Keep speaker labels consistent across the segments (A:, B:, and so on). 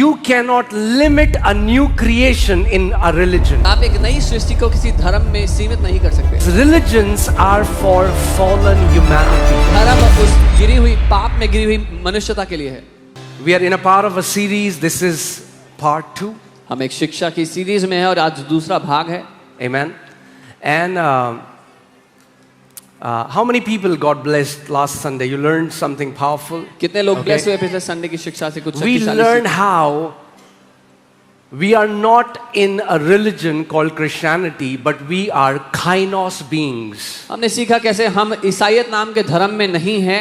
A: You cannot limit a new creation in a religion.
B: आप एक नई सृष्टि को किसी धर्म में सीमित नहीं कर सकते।
A: Religions are for fallen humanity.
B: धर्म उस गिरी हुई पाप में गिरी हुई मनुष्यता के लिए है।
A: We are in a part of a series. This is part 2.
B: हम एक शिक्षा की सीरीज में है और आज दूसरा भाग है।
A: Amen. And how many people got blessed last Sunday? You learned something powerful.
B: कितने लोग ब्लेस हुए पिछले संडे की शिक्षा से? कुछ
A: We learned how we are not in a religion called Christianity, but we are kainos beings.
B: हमने सीखा कैसे हम ईसाईयत नाम के धर्म में नहीं हैं,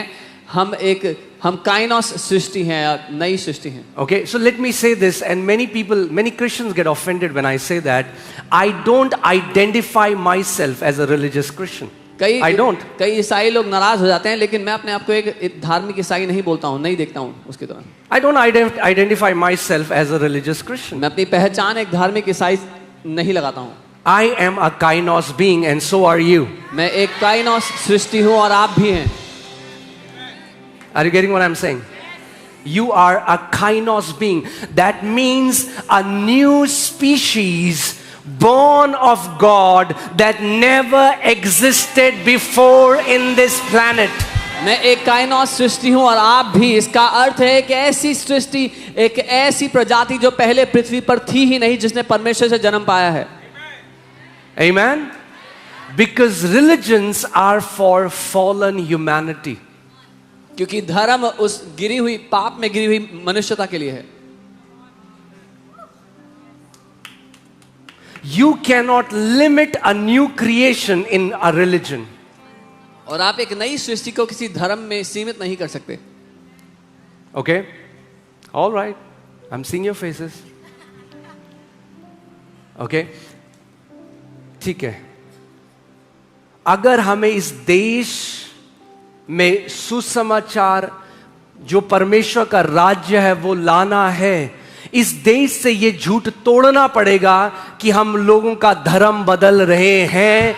B: हम काइनोस सृष्टि हैं या नई सृष्टि हैं।
A: Okay, so let me say this, and many Christians get offended when I say that. I don't identify myself as a religious Christian. I don't.
B: कई ईसाई लोग नाराज हो जाते हैं, लेकिन मैं अपने आप को एक धार्मिक ईसाई नहीं बोलता हूँ, नहीं देखता हूँ उसके दौरान।
A: I don't identify myself as a religious Christian.
B: मैं अपनी पहचान एक धार्मिक ईसाई नहीं लगाता हूँ।
A: I am a kainos being, and so are you.
B: मैं एक काइनोस सृष्टि हूँ और आप भी हैं।
A: Are you getting what I'm saying? You are a kainos being. That means a new species born of God that never existed before in this planet.
B: मैं एक काइनोस सृष्टि हूँ और आप भी। इसका अर्थ है एक ऐसी सृष्टि, एक ऐसी प्रजाति जो पहले पृथ्वी पर थी ही नहीं, जिसने परमेश्वर से जन्म पाया है।
A: Amen? Because religions are for fallen humanity.
B: क्योंकि धर्म उस गिरी हुई पाप में गिरी हुई मनुष्यता के लिए है।
A: You cannot limit a new creation in a religion.
B: और आप एक नई सृष्टि को किसी धर्म में सीमित नहीं कर सकते।
A: Okay? All right. I'm seeing your faces. Okay? ठीक है। अगर हमें इस देश में सुसमाचार जो परमेश्वर का राज्य है वो लाना है, इस देश से ये झूठ तोड़ना पड़ेगा कि हम लोगों का धर्म बदल रहे हैं।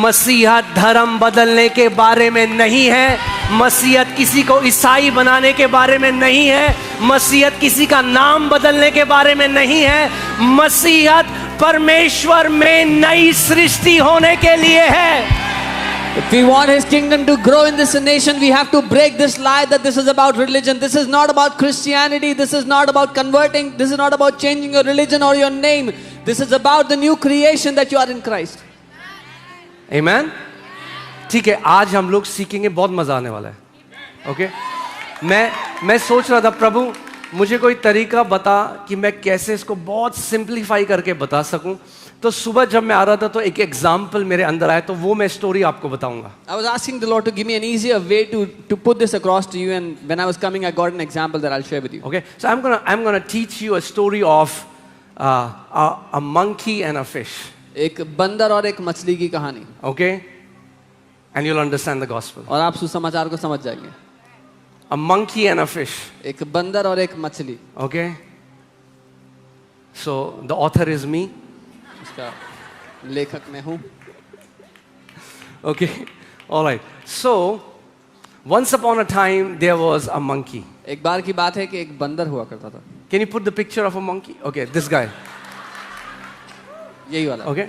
A: मसीहत धर्म बदलने के बारे में नहीं है। मसीहत किसी को ईसाई बनाने के बारे में नहीं है। मसीहत किसी का नाम बदलने के बारे में नहीं है। मसीहत परमेश्वर में नई सृष्टि होने के लिए है।
B: If we want His kingdom to grow in this nation, we have to break this lie that this is about religion. This is not about Christianity. This is not about converting. This is not about changing your religion or your name. This is about the new creation that you are in Christ.
A: Amen? ठीक है, आज हम लोग सीखेंगे, बहुत मजा आने वाला है। ओके? मैं सोच रहा था, प्रभु मुझे कोई तरीका बता कि मैं कैसे इसको बहुत सिंप्लीफाई करके बता सकूं। तो सुबह जब मैं आ रहा था तो एक एग्जाम्पल मेरे अंदर आया, तो वो मैं स्टोरी आपको बताऊंगा।
B: I was asking the Lord to give me an easier way to put this across to you, and when I was coming, I got an example that I'll share with you.
A: Okay, so I'm gonna teach you a story of a monkey and a fish.
B: एक बंदर और एक मछली की कहानी।
A: Okay, and you'll understand the gospel.
B: और आप सुसमाचार को समझ जाएंगे।
A: A monkey and a fish.
B: एक बंदर और एक मछली।
A: Okay, so the author is me.
B: इसका लेखक मैं हूँ।
A: Okay, all right. So once upon a time there was a monkey.
B: एक बार की बात है कि एक बंदर हुआ करता था।
A: Can you put the picture of a monkey? Okay, this guy.
B: यही वाला।
A: Okay.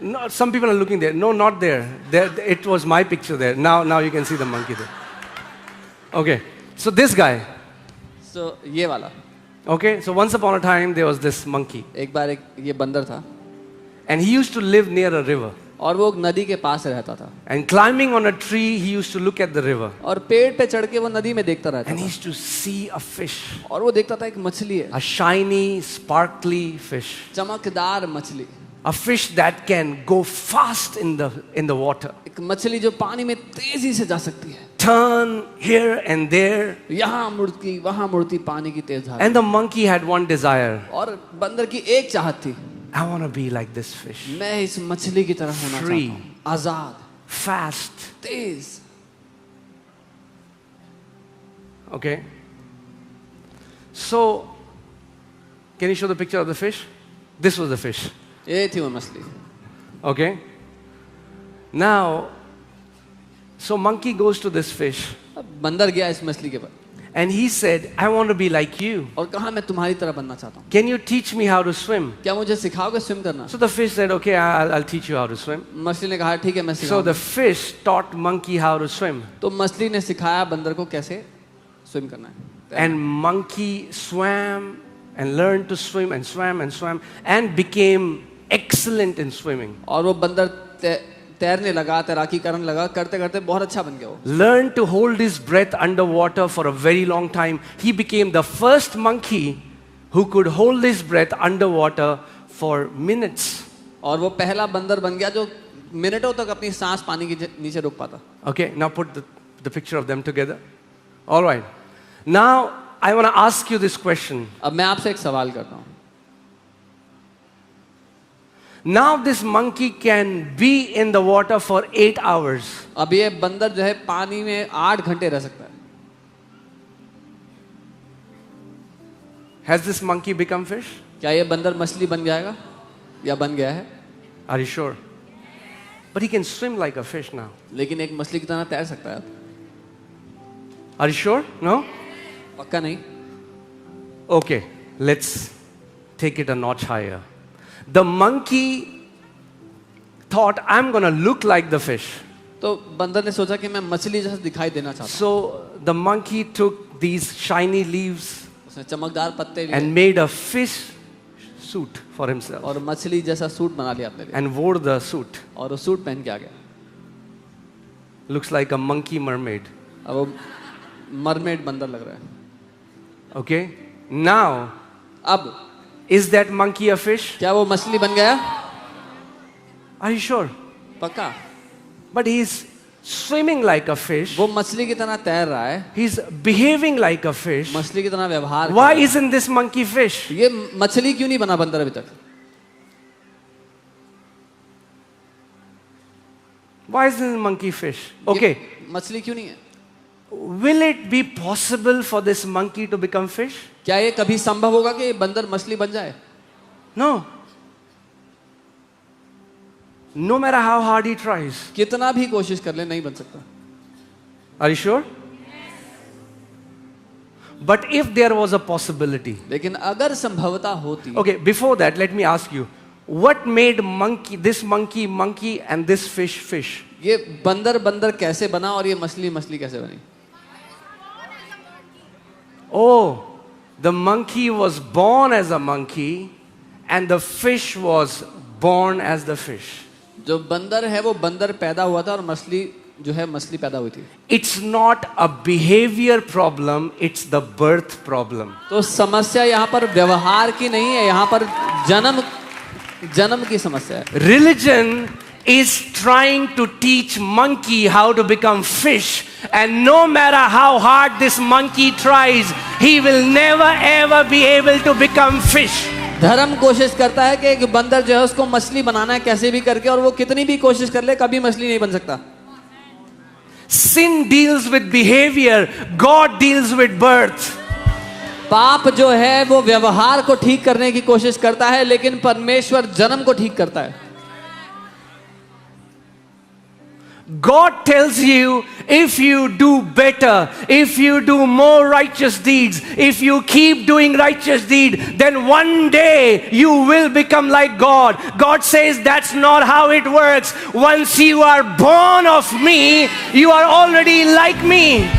A: No, some people are looking there. No, not there. There, it was my picture there. Now you can see the monkey there. Okay. So this guy.
B: So ये वाला।
A: Okay. So once upon a time there was this monkey.
B: एक बार एक ये बंदर था।
A: And he used to live near a river.
B: और वो नदी के पास रहता था।
A: And climbing on a tree, he used to look at the river.
B: और पेड़ पे चढ़ के वो नदी में देखता रहता
A: And he
B: था।
A: used to see a fish.
B: और वो देखता था एक मछली है।
A: A shiny, sparkly fish.
B: चमकदार मछली।
A: A fish that can go fast in the water.
B: एक मछली जो पानी में तेजी से जा सकती है।
A: Turn here and there.
B: यहाँ मुड़ती वहाँ मुड़ती पानी की तेज धारा।
A: And the monkey had one desire.
B: और बंदर की एक चाहत थी।
A: I want to be like this fish.
B: मैं इस मछली की तरह होना चाहता
A: Free.
B: हूँ। आजाद,
A: Fast.
B: Tej.
A: Okay. So, can you show the picture of the fish? This was the fish.
B: ये थी वो मछली।
A: Okay. Now, so monkey goes to this fish.
B: अब बंदर गया इस मछली के पास।
A: And he said, I want to be like you.
B: और कहा मैं तुम्हारी तरह बनना चाहता हूँ,
A: Can you teach me how to swim?
B: क्या मुझे सिखाओगे स्विम करना?
A: So the fish said, okay, I'll teach you how to swim.
B: मछली ने कहा ठीक है मैं
A: So
B: सिखाऊंगा।
A: the fish taught monkey how to swim.
B: तो मछली ने सिखाया बंदर को कैसे स्विम करना है।
A: And monkey swam and learned to swim and swam and swam and became excellent in swimming.
B: और वो बंदर तैरने लगा, तैराकी करने लगा, करते करते बहुत अच्छा बन गया वो।
A: Learned to hold his breath underwater for a very long time. He became the first monkey who could hold his breath underwater for minutes.
B: और वो पहला बंदर बन गया जो मिनटों तक अपनी सांस पानी के नीचे रोक पाता।
A: Okay, now put the picture of them together. All right. Now I want to ask you this question.
B: अब मैं आपसे एक सवाल करता हूँ।
A: Now this monkey can be in the water for 8 hours.
B: अब ये बंदर जो है पानी में 8 घंटे रह सकता है।
A: Has this monkey become fish?
B: क्या ये बंदर मछली बन जाएगा या बन गया है?
A: Are you sure? But he can swim like a fish now.
B: लेकिन एक मछली की तरह तैर सकता है।
A: Are you sure? No?
B: पक्का नहीं।
A: Okay, let's take it a notch higher. The monkey thought, I'm going to look like the fish.
B: तो बंदर ने सोचा कि मैं मछली जैसा दिखाई देना चाहता हूँ।
A: So the monkey took these shiny leaves
B: उसने चमकदार पत्ते लिए
A: and made a fish suit for himself
B: और मछली जैसा सूट बना लिया अपने लिए
A: and wore the suit.
B: और वो सूट पहन के आ गया।
A: Looks like a monkey mermaid.
B: अब वो मरमेड बंदर लग रहा है।
A: Okay? Now,
B: अब
A: is that monkey a fish?
B: क्या वो मछली बन गया?
A: Are you sure?
B: पक्का।
A: But he's swimming like a fish.
B: वो मछली की तरह तैर रहा है,
A: He's behaving like a fish.
B: मछली की तरह व्यवहार कर
A: Why
B: रहा है।
A: isn't this monkey fish?
B: ये मछली क्यों नहीं बना बंदर अभी तक?
A: Why isn't the monkey fish? Okay.
B: ये मछली क्यों नहीं है?
A: Will it be possible for this monkey to become fish?
B: क्या ये कभी संभव होगा कि बंदर मछली बन जाए?
A: No. No matter how hard he tries.
B: कितना भी कोशिश कर ले नहीं बन सकता।
A: Are you sure? But if there was a possibility.
B: लेकिन अगर संभवता होती,
A: Okay, before that, let me ask you. What made this monkey and this fish?
B: ये बंदर बंदर कैसे बना और ये मछली मछली कैसे बनी?
A: Oh, the monkey was born as a monkey and the fish was born as the fish.
B: जो बंदर है वो बंदर पैदा हुआ था और मछली जो है मछली पैदा हुई थी।
A: It's not a behavior problem, it's the birth problem.
B: तो समस्या यहाँ पर व्यवहार की नहीं है, यहाँ पर जन्म की समस्या है।
A: Religion is trying to teach monkey how to become fish, and no matter how hard this monkey tries, he will never ever be able to become fish.
B: धर्म कोशिश करता है कि एक बंदर जो है उसको मछली बनाना है कैसे भी करके, और वो कितनी भी कोशिश कर ले कभी मछली नहीं बन सकता।
A: Sin deals with behavior, God deals with birth.
B: पाप जो है वो व्यवहार को ठीक करने की कोशिश करता है, लेकिन परमेश्वर जन्म को ठीक करता है।
A: God tells you, if you do better, if you do more righteous deeds, if you keep doing righteous deed, then one day you will become like God. God says that's not how it works. Once you are born of me, you are already like me.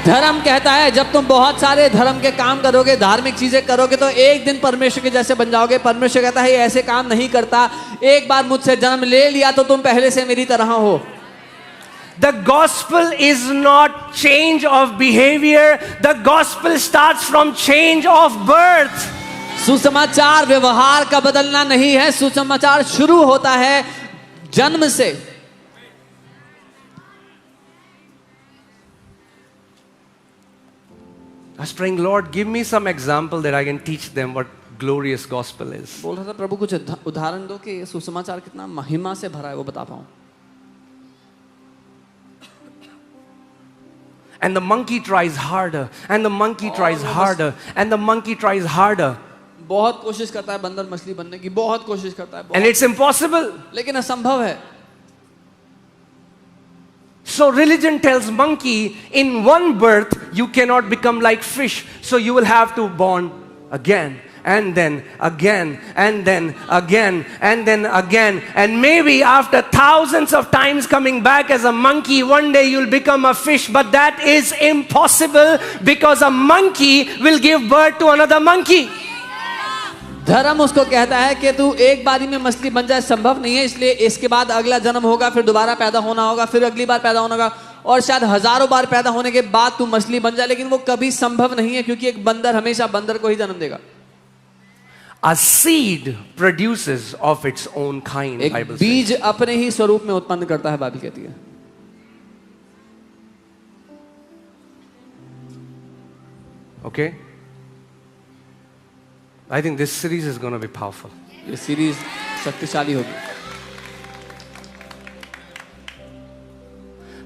B: धर्म कहता है जब तुम बहुत सारे धर्म के काम करोगे, धार्मिक चीजें करोगे, तो एक दिन परमेश्वर के जैसे बन जाओगे। परमेश्वर कहता है ये ऐसे काम नहीं करता, एक बार मुझसे जन्म ले लिया तो तुम पहले से मेरी तरह हो।
A: The gospel is not change of behavior. The gospel starts from change of birth.
B: सुसमाचार व्यवहार का बदलना नहीं है, सुसमाचार शुरू होता है जन्म से।
A: I was praying, Lord, give me some example that I can teach them what glorious gospel is.
B: बोल रहा था प्रभु कुछ उदाहरण दो कि सुसमाचार कितना महिमा से भरा है, वो बता पाऊं।
A: And the monkey tries harder, and the monkey tries harder, and the monkey tries harder.
B: बहुत कोशिश करता है बंदर मछली बनने की, बहुत कोशिश करता है,
A: And it's impossible.
B: लेकिन असंभव है।
A: So religion tells monkey, in one birth you cannot become like fish, so you will have to born again and then again and then again and then again, and maybe after thousands of times coming back as a monkey, one day you'll become a fish. But that is impossible, because a monkey will give birth to another monkey.
B: धर्म उसको कहता है कि तू एक बारी में मछली बन जाए, संभव नहीं है, इसलिए इसके बाद अगला जन्म होगा, फिर दोबारा पैदा होना होगा, फिर अगली बार पैदा होना होगा, और शायद हजारों बार पैदा होने के बाद तू मछली बन जाए, लेकिन वो कभी संभव नहीं है, क्योंकि एक बंदर हमेशा बंदर को ही जन्म देगा।
A: A seed produces of its own kind,
B: एक
A: Bible says.
B: बीज अपने ही स्वरूप में उत्पन्न करता है, बाइबल कहती है।
A: Okay? I think this series is going to be powerful.
B: ये सीरीज शक्तिशाली होगी।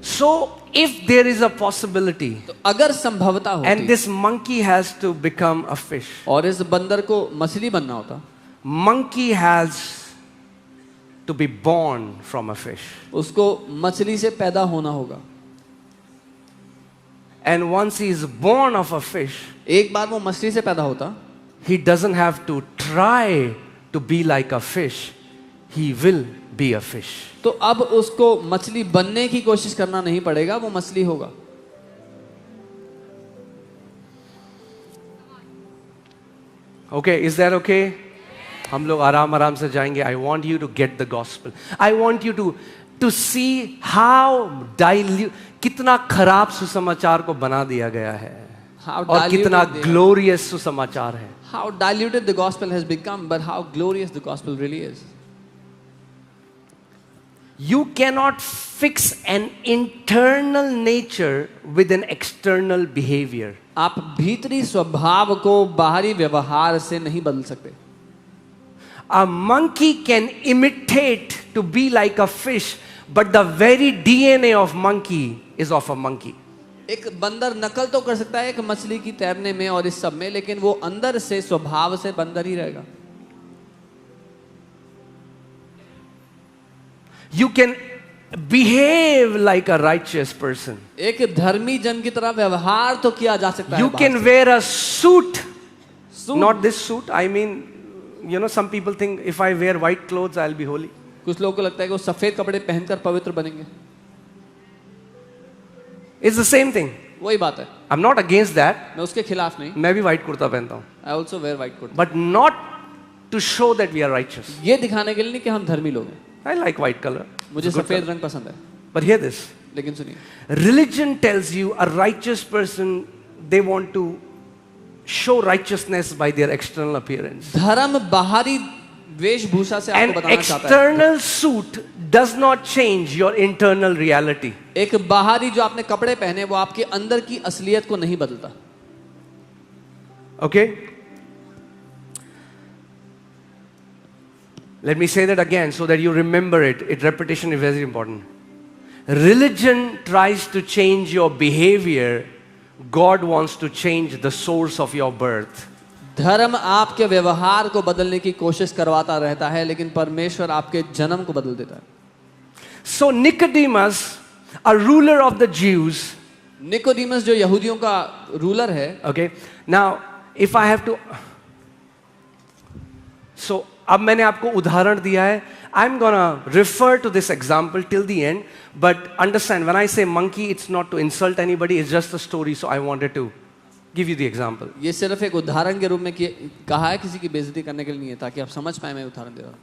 A: So, if there is a possibility,
B: तो अगर संभवता होती
A: and this monkey has to become a fish,
B: और इस बंदर को मछली बनना होता,
A: monkey has to be born from a fish.
B: उसको मछली से पैदा होना होगा,
A: And once he is born of a fish,
B: एक बार वो मछली से पैदा होता,
A: he doesn't have to try to be like a fish. He will be a fish.
B: तो अब उसको मछली बनने की कोशिश करना नहीं पड़ेगा, वो मछली होगा।
A: Okay, is that okay? हम लोग आराम आराम से जाएंगे. I want you to get the gospel. I want you to see how कितना खराब सुसमाचार को बना दिया गया है, और कितना ग्लोरियस सुसमाचार है.
B: How diluted the gospel has become, but how glorious the gospel really is.
A: You cannot fix an internal nature with an external behavior.
B: आप भीतरी स्वभाव को बाहरी व्यवहार से नहीं बदल सकते।
A: A monkey can imitate to be like a fish, but the very DNA of monkey is of a monkey.
B: एक बंदर नकल तो कर सकता है एक मछली की तैरने में और इस सब में, लेकिन वो अंदर से स्वभाव से बंदर ही रहेगा।
A: You can behave like a righteous person.
B: एक धर्मी जन की तरह व्यवहार तो किया जा सकता है।
A: You can wear a suit.
B: Suit?
A: Not this suit. I mean, you know, some people think if I wear white clothes, I'll be holy.
B: कुछ लोगों को लगता है कि वो सफेद कपड़े पहनकर पवित्र बनेंगे।
A: It's the same thing.
B: वही बात है।
A: I'm not against that.
B: मैं उसके खिलाफ नहीं।
A: मैं भी white कुर्ता पहनता हूँ.
B: I also wear white coat।
A: But not to show that we are righteous.
B: ये दिखाने के लिए नहीं कि हम धर्मी लोग हैं।
A: I like white color.
B: मुझे सफेद रंग पसंद है।
A: But hear this.
B: लेकिन सुनिए,
A: Religion tells you a righteous person, they want to show righteousness by their external appearance.
B: धर्म बाहरी वेशभूषा से
A: An
B: आपको बताना चाहता है।
A: external suit does not change your internal reality.
B: एक बाहरी जो आपने कपड़े पहने वो आपके अंदर की असलियत को नहीं बदलता।
A: Okay? Let me say that again so that you remember it. Repetition is very important. Religion tries to change your behavior. God wants to change the source of your birth.
B: धर्म आपके व्यवहार को बदलने की कोशिश करवाता रहता है, लेकिन परमेश्वर आपके जन्म को बदल देता है।
A: So Nicodemus, a ruler of the Jews,
B: Nicodemus जो यहूदियों का रूलर है,
A: okay, now if I have to, so अब मैंने आपको उदाहरण दिया है. I'm gonna refer to this example till the end, but understand when I say monkey, it's not to insult anybody, it's just a story, so I wanted to give you the example.
B: ये सिर्फ एक उदाहरण के रूप में कहा है, किसी की बेइज्जती करने के लिए नहीं है, ताकि आप समझ पाए मैं उदाहरण दे रहा हूँ।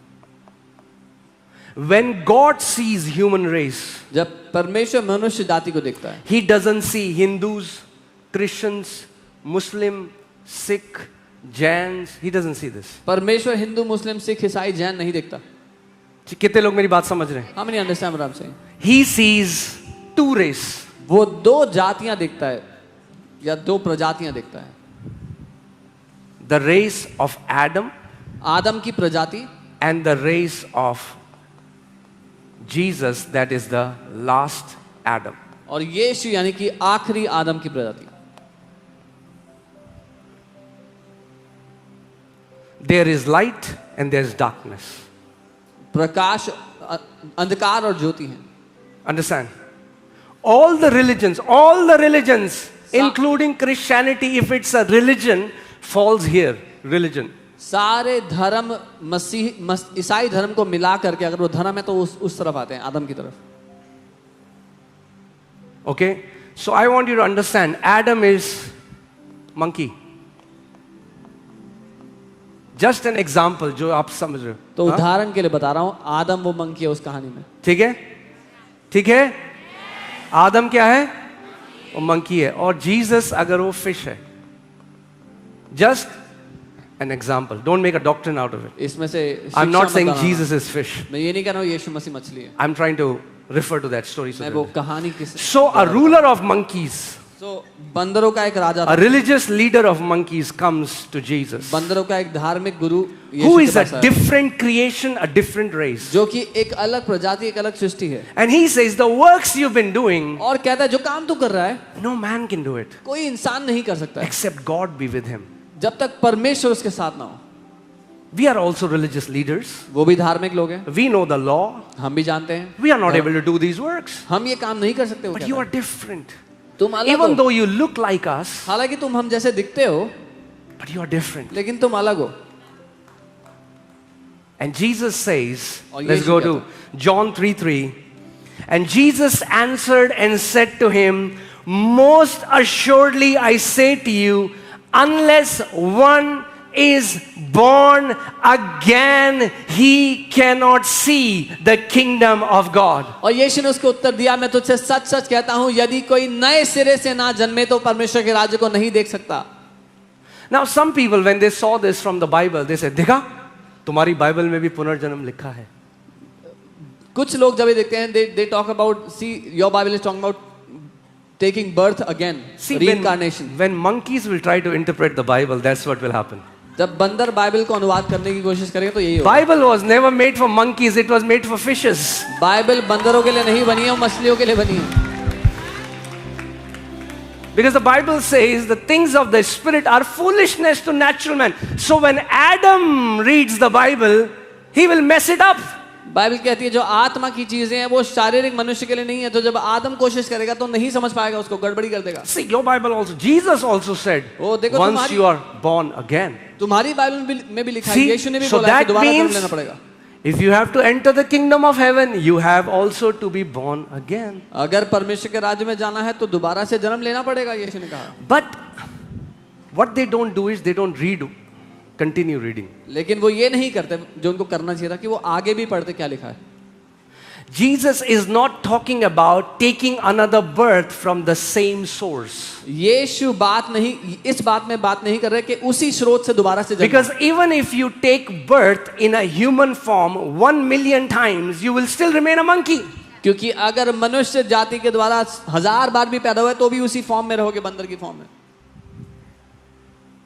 A: When God sees human race,
B: जब परमेश्वर मनुष्य जाति को देखता है,
A: He doesn't see Hindus, Christians, Muslim, Sikh, Jains. He doesn't see this.
B: परमेश्वर हिंदू, मुस्लिम, सिख, ईसाई, जैन नहीं देखता।
A: कितने लोग मेरी बात समझ रहे हैं?
B: How many understand what I'm saying?
A: He sees two race.
B: वो दो जातियां देखता है या दो प्रजातियां देखता है।
A: The race of Adam
B: आदम की प्रजाति
A: and the race of Jesus, that is the last Adam.
B: और यीशु यानी कि आखिरी आदम की प्रजाति।
A: There is light and there is darkness.
B: प्रकाश, अंधकार और ज्योति है।
A: Understand? all the religions, including Christianity, if it's a religion, falls here. Religion.
B: सारे धर्म ईसाई धर्म को मिला करके अगर वो धर्म है तो उस तरफ आते हैं, आदम की तरफ.
A: Okay? So I want you to understand, Adam is monkey. Just an example, जो आप समझ रहे हो.
B: तो उदाहरण के लिए बता रहा हूं, आदम वो मंकी है उस कहानी में.
A: ठीक है? ठीक है? आदम क्या है? वो मंकी है. और जीसस अगर वो फिश है. Just an example. Don't make a doctrine out of it.
B: इसमें से
A: I'm not saying Jesus is fish.
B: मैं ये नहीं कह रहा हूँ यीशु मसीह मछली है.
A: I'm trying to refer to that story.
B: मैं वो कहानी किस.
A: So a ruler of monkeys,
B: so बंदरों का एक राजा,
A: a religious leader of monkeys comes to Jesus,
B: बंदरों का एक धार्मिक गुरु
A: who is a different creation, a different race.
B: जो कि एक अलग प्रजाति, एक अलग सृष्टि है.
A: And he says, the works you've been doing,
B: और कहता है जो काम तू कर रहा है,
A: no man can do it,
B: कोई इंसान नहीं कर सकता है,
A: except God be with him.
B: जब तक परमेश्वर उसके साथ ना हो.
A: We are also religious leaders.
B: वो भी धार्मिक लोग हैं.
A: We know the law.
B: हम भी जानते हैं.
A: We are not able to do these works.
B: हम ये काम नहीं कर सकते.
A: But you are different.
B: तुम अलग हो.
A: Even though you look like us,
B: हालांकि तुम हम जैसे दिखते हो,
A: but you are different.
B: लेकिन तुम अलग हो.
A: And Jesus says, let's go to John 3:3. And Jesus answered and said to him, most assuredly I say to you, unless one is born again, he cannot see the kingdom of God.
B: और यीशु ने उसको उत्तर दिया, मैं तुझसे सच सच कहता हूं, यदि कोई नए सिरे से ना जन्मे तो परमेश्वर के राज्य को नहीं देख सकता.
A: Now some people when they saw this from the Bible, they said, देखा तुम्हारी बाइबल में भी पुनर्जन्म लिखा है.
B: कुछ लोग जब ये देखते हैं, they talk about, see your Bible is talking about taking birth again,
A: see,
B: reincarnation.
A: When monkeys will try to interpret the Bible, that's what will happen.
B: जब बंदर बाइबल को अनुवाद करने की कोशिश करेंगे तो यही होगा.
A: Bible was never made for monkeys, it was made for fishes.
B: Bible बंदरों के लिए नहीं बनी है, मछलियों के लिए बनी है.
A: Because the Bible says the things of the spirit are foolishness to natural man. So when Adam reads the Bible, he will mess it up.
B: Bible कहती है जो आत्मा की चीजें हैं वो शारीरिक मनुष्य के लिए नहीं है, तो जब आदम कोशिश करेगा तो नहीं समझ पाएगा, उसको गड़बड़ी कर देगा.
A: See, your Bible also, Jesus also said, once you are born again.
B: तुम्हारी बाइबल में भी लिखा है, यीशु ने भी
A: so
B: बोला है कि
A: that
B: दोबारा जन्म
A: means
B: लेना पड़ेगा.
A: if you have to enter the kingdom of heaven, you have also to be born again.
B: अगर परमेश्वर के राज्य में जाना है तो दोबारा से जन्म लेना पड़ेगा, यीशु ने कहा.
A: But what they don't do is they don't read, continue reading.
B: लेकिन वो ये नहीं करते जो उनको करना चाहिए था कि वो आगे भी पढ़ते क्या लिखा है.
A: Jesus is not talking about taking another birth from the same source.
B: यीशु इस बात में बात नहीं कर रहे कि उसी स्रोत से दोबारा से जन्म.
A: Because even if you take birth in a human form 1 million times, you will still remain a monkey.
B: क्योंकि अगर मनुष्य जाति के द्वारा 1000 बार भी पैदा हुए तो भी उसी फॉर्म में रहोगे, बंदर की फॉर्म में.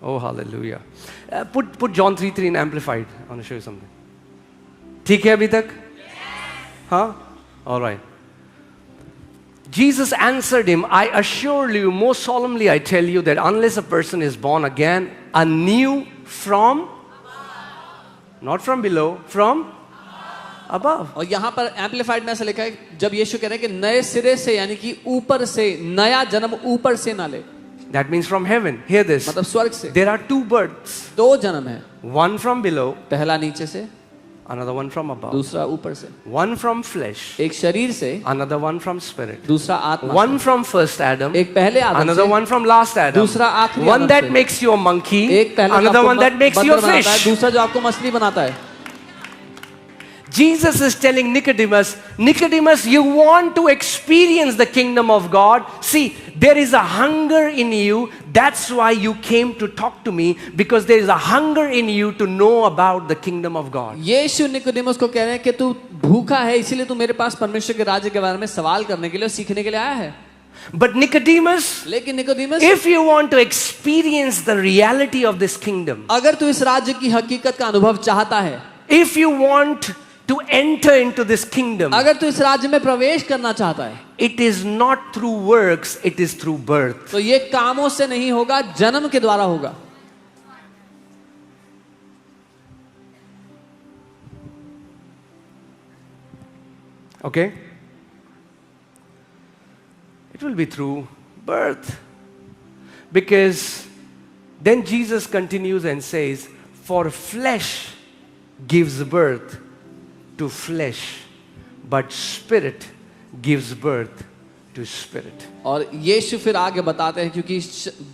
A: Oh, hallelujah. Put John 3:3 in amplified. I want to show you something. ठीक है अभी तक? Huh? All right. Jesus answered him, I assure you, most solemnly I tell you that unless a person is born again, anew from above. Not from below, from above.
B: और यहाँ पर amplified में ऐसा लिखा है, जब यीशु कह रहे हैं कि नए सिरे से, यानी कि ऊपर से, नया जन्म ऊपर से ना ले.
A: That means from heaven. Hear this.
B: मतलब स्वर्ग से.
A: There are two births.
B: दो जन्म है.
A: One from below.
B: पहला नीचे से.
A: Another one from above.
B: दूसरा ऊपर से.
A: One from flesh.
B: एक शरीर से.
A: Another one from spirit.
B: दूसरा आत्मा.
A: One from first Adam.
B: एक पहले आदम
A: Another
B: से.
A: one from last Adam.
B: दूसरा आखिरी
A: One
B: आदम
A: that
B: से.
A: makes you a monkey.
B: एक पहले
A: Another one that makes you a fish.
B: दूसरा जो आपको मछली बनाता है.
A: Jesus is telling Nicodemus, Nicodemus, you want to experience the kingdom of God? See, there is a hunger in you. That's why you came to talk to me, because there is a hunger in you to know about the kingdom of God.
B: यीशु Nicodemus को कह रहे हैं कि तू भूखा है, इसीलिए तू मेरे पास परमेश्वर के राज्य के बारे में सवाल करने के लिए, सीखने के लिए आया है.
A: But Nicodemus,
B: लेकिन Nicodemus,
A: if you want to experience the reality of this kingdom,
B: अगर तू इस राज्य की हकीकत का अनुभव चाहता है,
A: if you want to enter into this kingdom,
B: अगर तू इस राज्य में प्रवेश करना चाहता है,
A: it is not through works, it is through birth.
B: तो ये कामों से नहीं होगा, जन्म के द्वारा होगा.
A: Okay? will be through birth. Because then Jesus continues and says, for flesh gives birth to flesh, but spirit gives birth to spirit.
B: और यीशु फिर आगे बताते हैं क्योंकि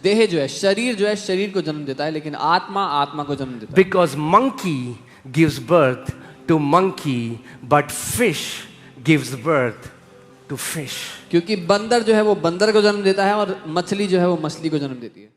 B: देह जो है शरीर को जन्म देता है, लेकिन आत्मा आत्मा को जन्म देता है.
A: Because monkey gives birth to monkey, but fish gives birth to fish.
B: क्योंकि बंदर जो है वो बंदर को जन्म देता है और मछली जो है वो मछली को जन्म देती है.